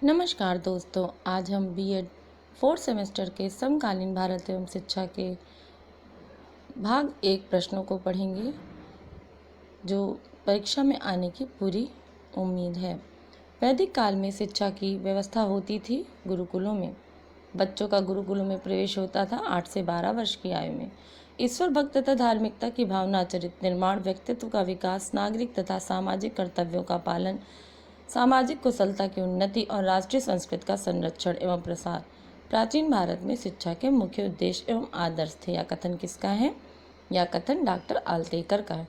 नमस्कार दोस्तों, आज हम बीएड फोर्थ सेमेस्टर के समकालीन भारत एवं शिक्षा के भाग 1 प्रश्नों को पढ़ेंगे जो परीक्षा में आने की पूरी उम्मीद है। वैदिक काल में शिक्षा की व्यवस्था होती थी गुरुकुलों में। बच्चों का गुरुकुलों में प्रवेश होता था 8 से 12 वर्ष की आयु में। ईश्वर भक्त तथा धार्मिकता की भावना, चरित्र निर्माण, व्यक्तित्व का विकास, नागरिक तथा सामाजिक कर्तव्यों का पालन, सामाजिक कुशलता की उन्नति और राष्ट्रीय संस्कृति का संरक्षण एवं प्रसार प्राचीन भारत में शिक्षा के मुख्य उद्देश्य एवं आदर्श थे। यह कथन किसका है? यह कथन डॉक्टर आलतेकर का है।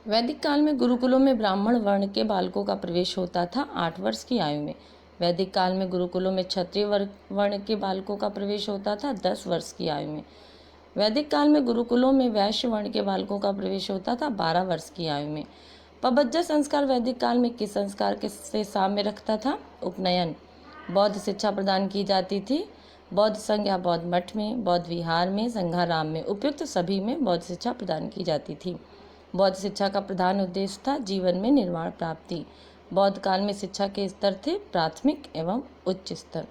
वैदिक काल में गुरुकुलों में ब्राह्मण वर्ण के बालकों का प्रवेश होता था 8 वर्ष की आयु में। वैदिक काल में गुरुकुलों में क्षत्रिय वर्ण के बालकों का प्रवेश होता था 10 वर्ष की आयु में। वैदिक काल में गुरुकुलों में वैश्य वर्ण के बालकों का प्रवेश होता था 12 वर्ष की आयु में। पबज्जा संस्कार वैदिक काल में किस संस्कार के से साम्य रखता था? उपनयन। बौद्ध शिक्षा प्रदान की जाती थी बौद्ध संघ या बौद्ध मठ में, बौद्ध विहार में, संघाराम में, उपयुक्त सभी में बौद्ध शिक्षा प्रदान की जाती थी। बौद्ध शिक्षा का प्रधान उद्देश्य था जीवन में निर्वाण प्राप्ति। बौद्ध काल में शिक्षा के स्तर थे प्राथमिक एवं उच्च स्तर।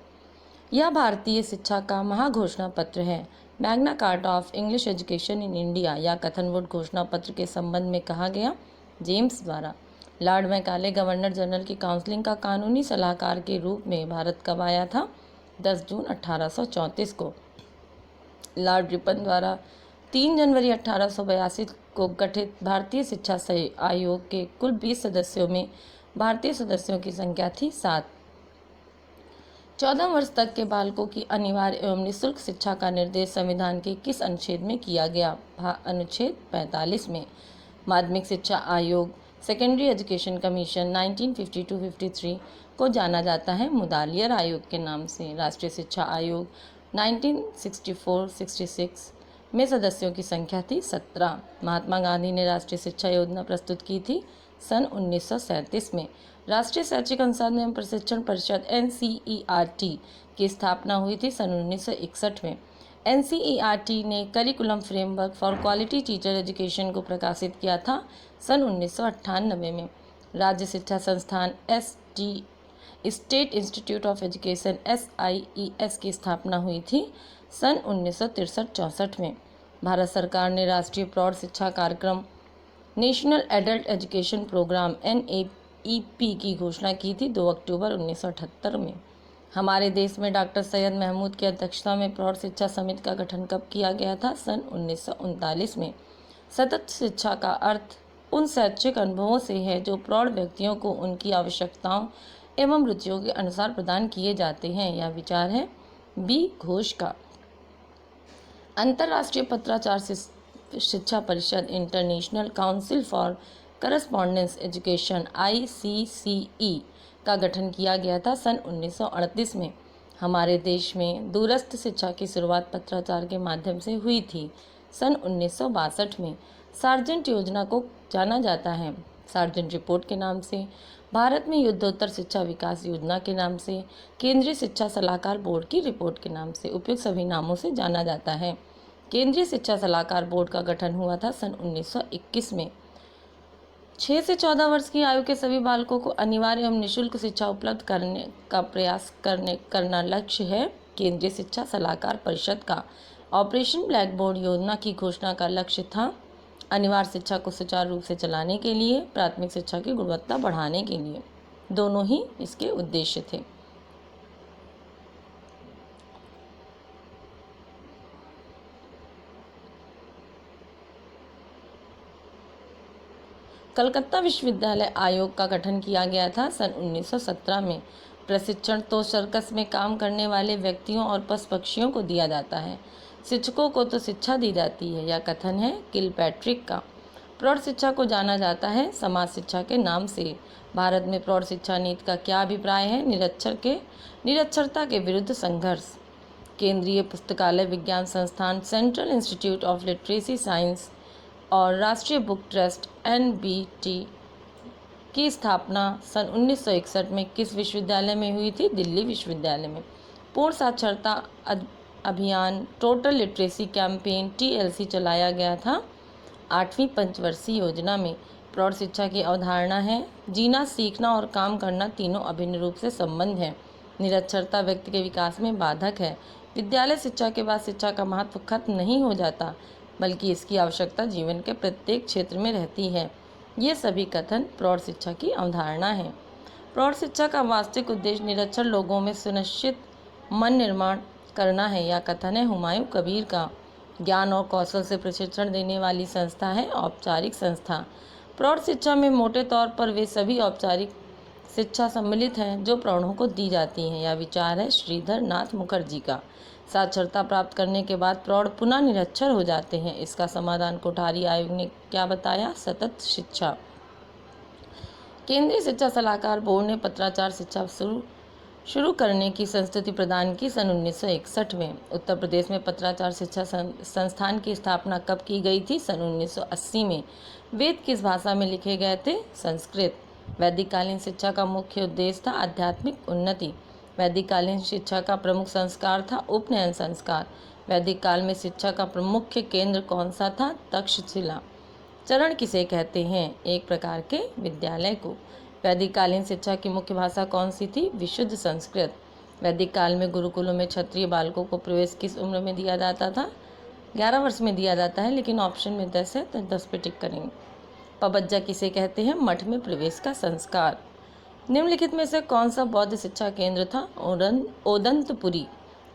यह भारतीय शिक्षा का महाघोषणा पत्र है। Magna carta of English education in India या कथनवुड घोषणा पत्र के संबंध में कहा गया जेम्स द्वारा। लॉर्ड मैकाले गवर्नर जनरल की काउंसिलिंग का कानूनी सलाहकार के रूप में भारत कब आया था? 10 जून 1834 को। लॉर्ड रिपन द्वारा 3 जनवरी 1882 को गठित भारतीय शिक्षा आयोग के कुल 20 सदस्यों में भारतीय सदस्यों की संख्या थी 7। 14 वर्ष तक के बालकों की अनिवार्य एवं निःशुल्क शिक्षा का निर्देश संविधान के किस अनुच्छेद में किया गया? अनुच्छेद 45 में। माध्यमिक शिक्षा आयोग सेकेंडरी एजुकेशन कमीशन 1952-53 को जाना जाता है मुदालियर आयोग के नाम से। राष्ट्रीय शिक्षा आयोग 1964-66 में सदस्यों की संख्या थी 17। महात्मा गांधी ने राष्ट्रीय शिक्षा योजना प्रस्तुत की थी सन 1937 में। राष्ट्रीय शैक्षिक संसाधन एवं प्रशिक्षण परिषद NCERT की स्थापना हुई थी सन 1961 में। NCERT ने curriculum framework for quality teacher education को प्रकाशित किया था सन 1998 में। राज्य शिक्षा संस्थान state institute of education SIES की स्थापना हुई थी सन 1963-64 में। भारत सरकार ने राष्ट्रीय प्रौढ़ शिक्षा कार्यक्रम national adult education program NAEP की घोषणा की थी 2 अक्टूबर 1978 में। हमारे देश में डॉक्टर सैयद महमूद की अध्यक्षता में प्रौढ़ शिक्षा समिति का गठन कब किया गया था? सन 1939 में। सतत शिक्षा का अर्थ उन शैक्षिक अनुभवों से है जो प्रौढ़ व्यक्तियों को उनकी आवश्यकताओं एवं रुचियों के अनुसार प्रदान किए जाते हैं। यह विचार है B. घोष का। अंतर्राष्ट्रीय पत्राचार शिक्षा परिषद international council for correspondence education ICCE का गठन किया गया था सन 1938 में। हमारे देश में दूरस्थ शिक्षा की शुरुआत पत्राचार के माध्यम से हुई थी सन 1962 में। सार्जेंट योजना को जाना जाता है सार्जेंट रिपोर्ट के नाम से, भारत में युद्धोत्तर शिक्षा विकास योजना के नाम से, केंद्रीय शिक्षा सलाहकार बोर्ड की रिपोर्ट के नाम से, उपयुक्त सभी नामों से जाना जाता है। केंद्रीय शिक्षा सलाहकार बोर्ड का गठन हुआ था सन 1921 में। 6 से 14 वर्ष की आयु के सभी बालकों को अनिवार्य एवं निःशुल्क शिक्षा उपलब्ध करने का प्रयास करना लक्ष्य है केंद्रीय शिक्षा सलाहकार परिषद का। ऑपरेशन ब्लैक बोर्ड योजना की घोषणा का लक्ष्य था अनिवार्य शिक्षा को सुचारू रूप से चलाने के लिए, प्राथमिक शिक्षा की गुणवत्ता बढ़ाने के लिए। दोनों ही इसके उद्देश्य थे। कलकत्ता विश्वविद्यालय आयोग का गठन किया गया था सन 1917 में। प्रशिक्षण तो सर्कस में काम करने वाले व्यक्तियों और पशु पक्षियों को दिया जाता है, शिक्षकों को तो शिक्षा दी जाती है। यह कथन है किलपैट्रिक का। प्रौढ़ शिक्षा को जाना जाता है समाज शिक्षा के नाम से। भारत में प्रौढ़ शिक्षा नीति का क्या अभिप्राय है? निरक्षरता के विरुद्ध संघर्ष। केंद्रीय पुस्तकालय विज्ञान संस्थान central institute of literacy science और राष्ट्रीय बुक ट्रस्ट NBT की स्थापना सन 1961 में किस विश्वविद्यालय में हुई थी? दिल्ली विश्वविद्यालय में। पूर्ण साक्षरता अभियान टोटल लिटरेसी कैंपेन TLC चलाया गया था 8वीं पंचवर्षीय योजना में। प्रौढ़ शिक्षा की अवधारणा है जीना, सीखना और काम करना तीनों अभिन्न रूप से संबंध है। निरक्षरता व्यक्ति के विकास में बाधक है। विद्यालय शिक्षा के बाद शिक्षा का महत्व खत्म नहीं हो जाता, बल्कि इसकी आवश्यकता जीवन के प्रत्येक क्षेत्र में रहती है। ये सभी कथन प्रौढ़ शिक्षा की अवधारणा है। प्रौढ़ शिक्षा का वास्तविक उद्देश्य निरक्षर लोगों में सुनिश्चित मन निर्माण करना है। यह कथन है हुमायूं कबीर का। ज्ञान और कौशल से प्रशिक्षण देने वाली संस्था है औपचारिक संस्था। प्रौढ़ शिक्षा में मोटे तौर पर वे सभी औपचारिक शिक्षा सम्मिलित हैं जो प्रौढ़ों को दी जाती हैं। यह विचार है श्रीधर नाथ मुखर्जी का। साक्षरता प्राप्त करने के बाद प्रौढ़ पुनः निरक्षर हो जाते हैं। इसका समाधान कोठारी आयोग ने क्या बताया? सतत शिक्षा। केंद्रीय शिक्षा सलाहकार बोर्ड ने पत्राचार शिक्षा शुरू करने की संस्तुति प्रदान की सन 1961 में। उत्तर प्रदेश में पत्राचार शिक्षा संस्थान की स्थापना कब की गई थी? सन 1980 में। वेद किस भाषा में लिखे गए थे? संस्कृत। वैदिक कालीन शिक्षा का मुख्य उद्देश्य था आध्यात्मिक उन्नति। वैदिक कालीन शिक्षा का प्रमुख संस्कार था उपनयन संस्कार। वैदिक काल में शिक्षा का मुख्य केंद्र कौन सा था? तक्षशिला। चरण किसे कहते हैं? एक प्रकार के विद्यालय को। वैदिक कालीन शिक्षा की मुख्य भाषा कौन सी थी? विशुद्ध संस्कृत। वैदिक काल में गुरुकुलों में क्षत्रिय बालकों को प्रवेश किस उम्र में दिया जाता था? 11 वर्ष में दिया जाता है, लेकिन ऑप्शन में 10 है तो 10 पे टिक करेंगे। पबज्जा किसे कहते हैं? मठ में प्रवेश का संस्कार। निम्नलिखित में से कौन सा बौद्ध शिक्षा केंद्र था? ओदंतपुरी।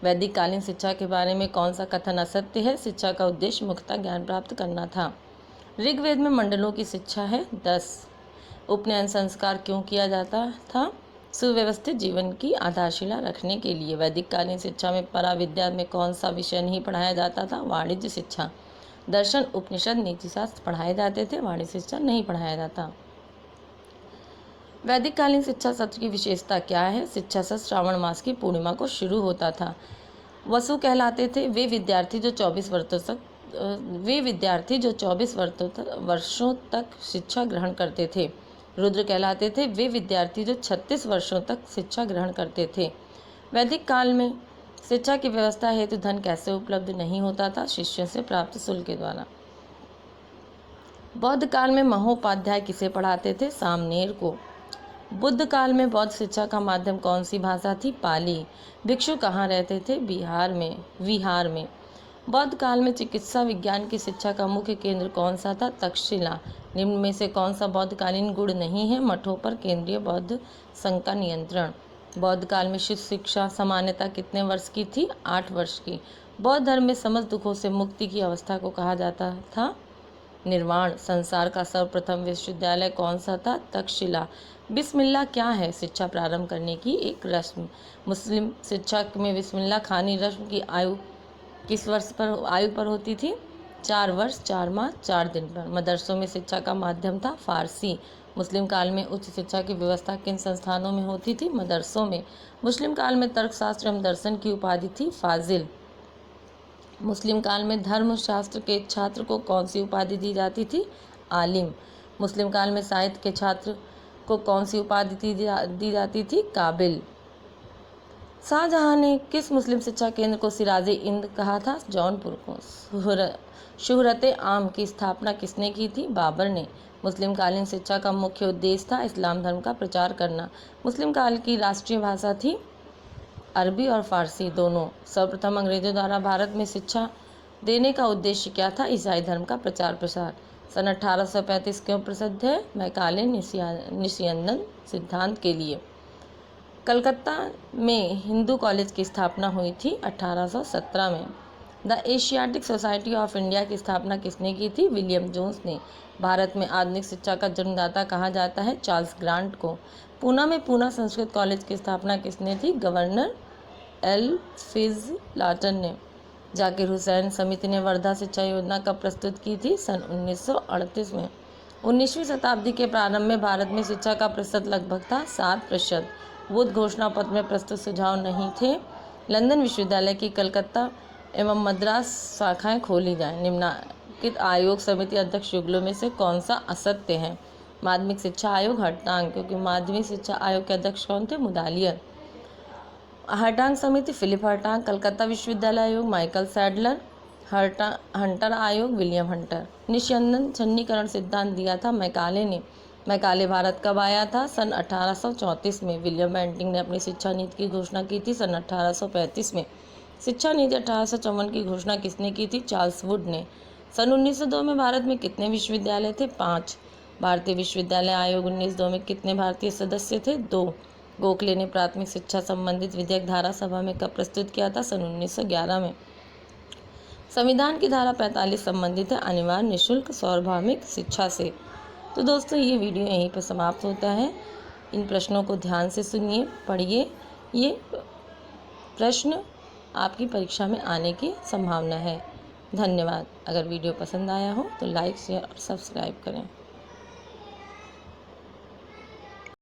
वैदिक कालीन शिक्षा के बारे में कौन सा कथन असत्य है? शिक्षा का उद्देश्य मुख्यतः ज्ञान प्राप्त करना था। ऋग्वेद में मंडलों की शिक्षा है 10। उपनयन संस्कार क्यों किया जाता था? सुव्यवस्थित जीवन की आधारशिला रखने के लिए। वैदिक कालीन शिक्षा में पराविद्या में कौन सा विषय नहीं पढ़ाया जाता था? वाणिज्य शिक्षा। दर्शन, उपनिषद, नीतिशास्त्र पढ़ाए जाते थे, वाणिज्य शिक्षा नहीं पढ़ाया जाता। वैदिक कालीन शिक्षा सत्र की विशेषता क्या है? शिक्षा सत्र श्रावण मास की पूर्णिमा को शुरू होता था। वसु कहलाते थे वे विद्यार्थी जो 24 वर्षों तक शिक्षा ग्रहण करते थे। रुद्र कहलाते थे वे विद्यार्थी जो 36 वर्षों तक शिक्षा ग्रहण करते थे। वैदिक काल में शिक्षा की व्यवस्था हेतु धन कैसे उपलब्ध नहीं होता था? शिष्यों से प्राप्त शुल्क के द्वारा। बौद्ध काल में महोपाध्याय किसे पढ़ाते थे? सामनेर को। बुद्ध काल में बौद्ध शिक्षा का माध्यम कौन सी भाषा थी? पाली। भिक्षु कहाँ रहते थे? विहार में। बौद्ध काल में चिकित्सा विज्ञान की शिक्षा का मुख्य केंद्र कौन सा था? तक्षशिला। निम्न में से कौन सा बौद्धकालीन गुण नहीं है? मठों पर केंद्रीय बौद्ध संघ का नियंत्रण। बौद्ध काल में शिशु शिक्षा सामान्यता कितने वर्ष की थी? 8 वर्ष की। बौद्ध धर्म में समस्त दुखों से मुक्ति की अवस्था को कहा जाता था निर्वाण। संसार का सर्वप्रथम विश्वविद्यालय कौन सा था? तक्षशिला। बिस्मिल्लाह क्या है? शिक्षा प्रारंभ करने की एक रस्म। मुस्लिम शिक्षा में बिस्मिल्लाह खानी रस्म की आयु किस आयु पर होती थी? 4 वर्ष 4 माह 4 दिन पर। मदरसों में शिक्षा का माध्यम था फारसी। मुस्लिम काल में उच्च शिक्षा की व्यवस्था किन संस्थानों में होती थी? मदरसों में। मुस्लिम काल में तर्कशास्त्र एवं दर्शन की उपाधि थी फाजिल। मुस्लिम काल में धर्मशास्त्र के छात्र को कौन सी उपाधि दी जाती थी? आलिम। मुस्लिम काल में साहित्य के छात्र को कौन सी उपाधि दी जाती थी? काबिल। शाहजहां ने किस मुस्लिम शिक्षा केंद्र को सिराजे इंद कहा था? जौनपुर को। शुहरते आम की स्थापना किसने की थी? बाबर ने। मुस्लिम कालीन शिक्षा का मुख्य उद्देश्य था इस्लाम धर्म का प्रचार करना। मुस्लिम काल की राष्ट्रीय भाषा थी अरबी और फारसी दोनों। सर्वप्रथम अंग्रेजों द्वारा भारत में शिक्षा देने का उद्देश्य क्या था? ईसाई धर्म का प्रचार प्रसार। सन 1835 क्यों प्रसिद्ध है? मैकाले निस्यंदन सिद्धांत के लिए। कलकत्ता में हिंदू कॉलेज की स्थापना हुई थी 1817 में। The Asiatic society of India की स्थापना किसने की थी? विलियम जोन्स ने। भारत में आधुनिक शिक्षा का जन्मदाता कहा जाता है चार्ल्स ग्रांट को। पूना में पूना संस्कृत कॉलेज की स्थापना किसने की? गवर्नर एल.फिज लाटन ने। जाकिर हुसैन समिति ने वर्धा शिक्षा योजना कब प्रस्तुत की थी? सन 1938 में। 19वीं शताब्दी के प्रारंभ में भारत में शिक्षा का प्रतिशत लगभग था 7%। बुद्ध घोषणा पत्र में प्रस्तुत सुझाव नहीं थे। लंदन विश्वविद्यालय की कलकत्ता एवं मद्रास शाखाएं खोली जाएं। निम्नलिखित आयोग समिति अध्यक्ष युगलों में से कौन सा असत्य है? माध्यमिक शिक्षा आयोग हरटांग, क्योंकि माध्यमिक शिक्षा आयोग के अध्यक्ष कौन थे? मुदालियर। हरटांग समिति फिलिप हरटांग। कलकत्ता विश्वविद्यालय आयोग माइकल सैडलर। हंटर आयोग विलियम हंटर। निस्यंदन छन्नीकरण सिद्धांत दिया था मैकाले ने। मैकाले भारत कब आया था? सन 1834 में। विलियम बेंटिंक ने अपनी शिक्षा नीति की घोषणा की थी सन 1835 में। शिक्षा नीति 1854 की घोषणा किसने की थी? चार्ल्स वुड ने। सन 1902 में भारत में कितने विश्वविद्यालय थे? 5। भारतीय विश्वविद्यालय आयोग 1902 में कितने भारतीय सदस्य थे? 2। गोखले ने प्राथमिक शिक्षा संबंधित विधेयक धारा सभा में कब प्रस्तुत किया था? सन 1911 में। संविधान की धारा 45 संबंधित है अनिवार्य निःशुल्क सार्वभौमिक शिक्षा से। तो दोस्तों ये वीडियो यहीं पर समाप्त होता है। इन प्रश्नों को ध्यान से सुनिए, पढ़िए। ये प्रश्न आपकी परीक्षा में आने की संभावना है। धन्यवाद। अगर वीडियो पसंद आया हो तो लाइक, शेयर और सब्सक्राइब करें।